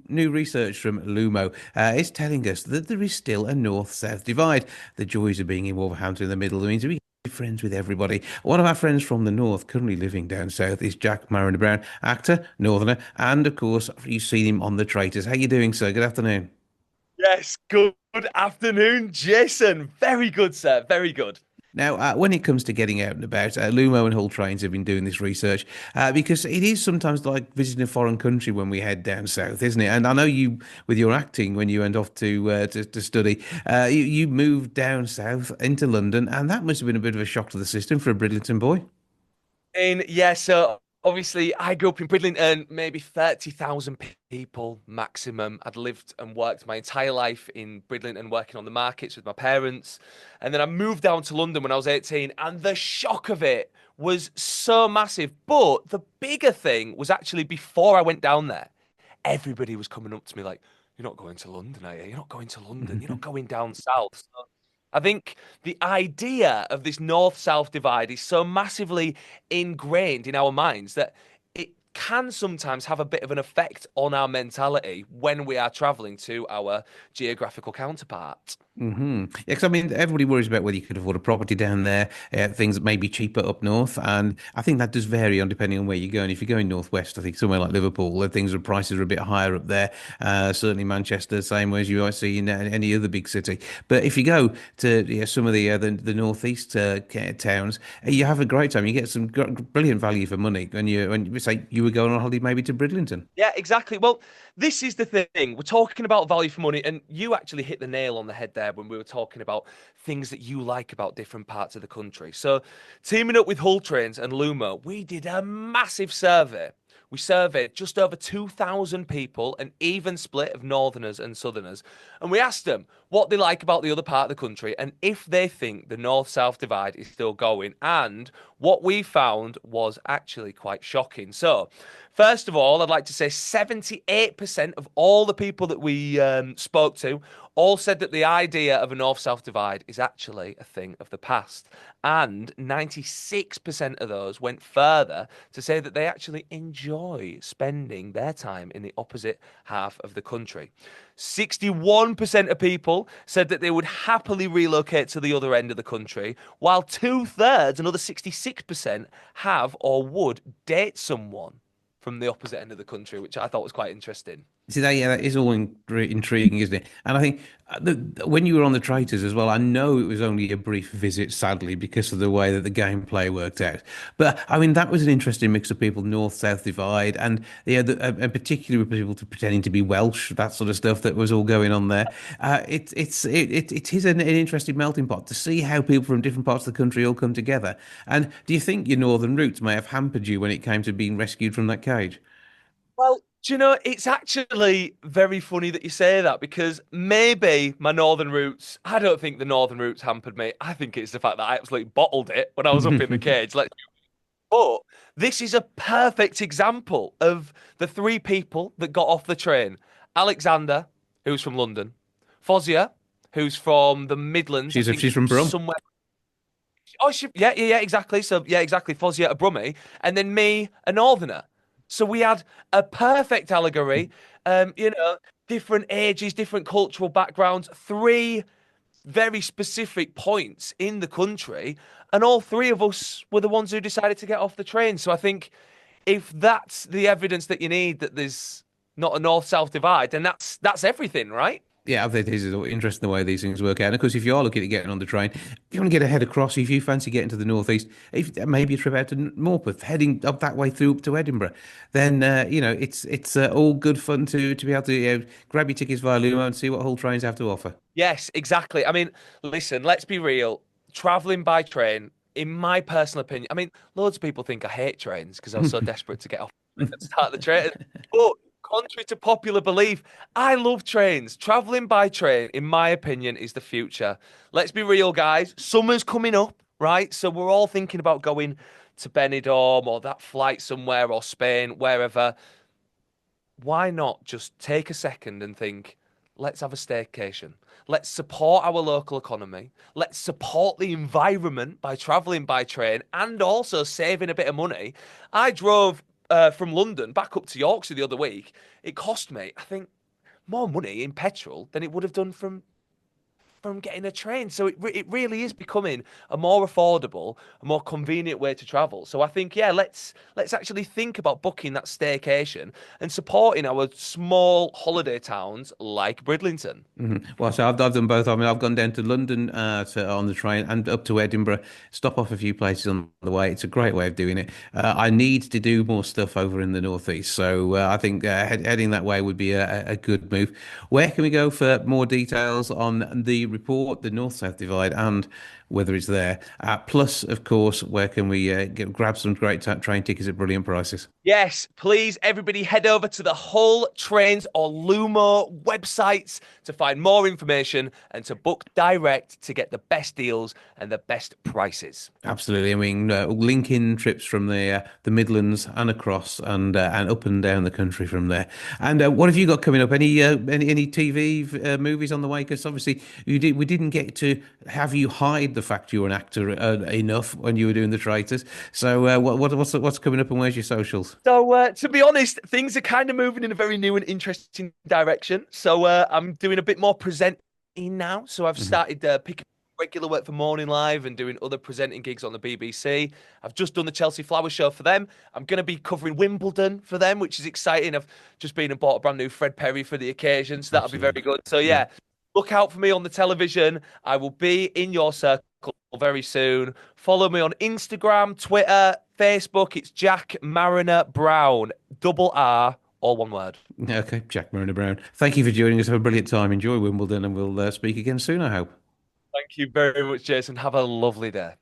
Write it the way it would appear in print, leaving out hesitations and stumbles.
New research from Lumo is telling us that there is still a north-south divide. The joys of being in Wolverhampton in the middle means we be friends with everybody. One of our friends from the north, currently living down south, is Jack Marriner Brown, actor, northerner, and of course you've seen him on The Traitors. How you doing, sir? Good afternoon. Yes, good afternoon, Jason. Very good, sir. Very good. Now, when it comes to getting out and about, Lumo and Hull Trains have been doing this research because it is sometimes like visiting a foreign country when we head down south, isn't it? And I know you, with your acting, when you went off to study, you moved down south into London, and that must have been a bit of a shock to the system for a Bridlington boy. And yeah, so obviously I grew up in Bridlington, maybe 30,000 people maximum. I'd lived and worked my entire life in Bridlington, working on the markets with my parents. And then I moved down to London when I was 18, and the shock of it was so massive. But the bigger thing was actually before I went down there, everybody was coming up to me like, "You're not going to London, are you? You're not going to London. You're not going down south." So I think the idea of this north-south divide is so massively ingrained in our minds that it can sometimes have a bit of an effect on our mentality when we are traveling to our geographical counterpart. Yeah, 'cause I mean, everybody worries about whether you could afford a property down there, things that may be cheaper up north, and I think that does vary on depending on where you're going. If you're going northwest, I think somewhere like Liverpool, things are prices are a bit higher up there. Certainly Manchester, same way as you might see in any other big city. But if you go to some of the northeast towns, you have a great time. You get some brilliant value for money when you say you were going on holiday maybe to Bridlington. Yeah, exactly. Well, this is the thing. We're talking about value for money, and you actually hit the nail on the head there when we were talking about things that you like about different parts of the country. So, teaming up with Hull Trains and Lumo, we did a massive survey. We surveyed just over 2,000 people, an even split of Northerners and Southerners, and we asked them what they like about the other part of the country and if they think the North-South divide is still going. And what we found was actually quite shocking. So, first of all, I'd like to say 78% of all the people that we spoke to all said that the idea of a north-south divide is actually a thing of the past. And 96% of those went further to say that they actually enjoy spending their time in the opposite half of the country. 61% of people said that they would happily relocate to the other end of the country, while two-thirds, another 66%, have or would date someone from the opposite end of the country, which I thought was quite interesting. See that, yeah, that is all intriguing, isn't it? And I think when you were on the Traitors as well, I know it was only a brief visit, sadly, because of the way that the gameplay worked out. But I mean, that was an interesting mix of people, North-South divide, and yeah, and particularly with people pretending to be Welsh, that sort of stuff that was all going on there. It is an interesting melting pot to see how people from different parts of the country all come together. And do you think your northern roots may have hampered you when it came to being rescued from that cage? Well, do you know, it's actually very funny that you say that because maybe my northern roots, I don't think the northern roots hampered me. I think it's the fact that I absolutely bottled it when I was up in the cage. But this is a perfect example of the three people that got off the train. Alexander, who's from London, Fozia, who's from the Midlands, I think She's from Brum. somewhere. Oh, yeah, exactly. So, yeah, exactly. Fozia, a Brummie, and then me, a Northerner. So we had a perfect allegory. You know, different ages, different cultural backgrounds, three very specific points in the country, and all three of us were the ones who decided to get off the train. So I think if that's the evidence that you need that there's not a north-south divide, then that's everything, right? Yeah, I think it is interesting the way these things work out. And of course, if you are looking at getting on the train, if you want to get ahead across, if you fancy getting to the northeast, if maybe a trip out to Morpeth, heading up that way through up to Edinburgh, then it's all good fun to be able to grab your tickets via Lumo and see what Hull trains have to offer. Yes, exactly. I mean, listen, let's be real. Traveling by train, in my personal opinion, I mean, loads of people think I hate trains because I was so desperate to get off and start the train. But contrary to popular belief, I love trains. Traveling by train, in my opinion, is the future. Let's be real, guys. Summer's coming up, right? So we're all thinking about going to Benidorm or that flight somewhere or Spain, wherever. Why not just take a second and think, let's have a staycation. Let's support our local economy. Let's support the environment by traveling by train and also saving a bit of money. I drove from London back up to Yorkshire the other week, it cost me, I think, more money in petrol than it would have done from getting a train. So it really is becoming a more affordable, a more convenient way to travel. So I think, yeah, let's actually think about booking that staycation and supporting our small holiday towns like Bridlington. Well, so I've done both. I mean, I've gone down to London on the train and up to Edinburgh, stop off a few places on the way. It's a great way of doing it. I need to do more stuff over in the northeast, so I think heading that way would be a good move. Where can we go for more details on the report, the North-South divide, and whether it's there? Plus, of course, where can we grab some great train tickets at brilliant prices? Yes, please, everybody head over to the Hull Trains or Lumo websites to find more information and to book direct to get the best deals and the best prices. Absolutely. I mean, link in trips from the Midlands and across and up and down the country from there. And what have you got coming up? Any TV movies on the way? Because obviously we didn't get to have you hide the fact you were an actor enough when you were doing the traitors. So what's coming up and where's your socials? So, to be honest, things are kind of moving in a very new and interesting direction. So, I'm doing a bit more presenting now. So, I've Mhm. started picking regular work for Morning Live and doing other presenting gigs on the BBC. I've just done the Chelsea Flower Show for them. I'm going to be covering Wimbledon for them, which is exciting. I've just been and bought a brand new Fred Perry for the occasion. So, that'll be very Absolutely. good. So, Yeah. yeah, look out for me on the television. I will be in your circle very soon. Follow me on Instagram, Twitter, Facebook. It's Jack Marriner Brown, double R, all one word. Okay, Jack Marriner Brown. Thank you for joining us. Have a brilliant time. Enjoy Wimbledon, and we'll speak again soon, I hope. Thank you very much, Jason. Have a lovely day.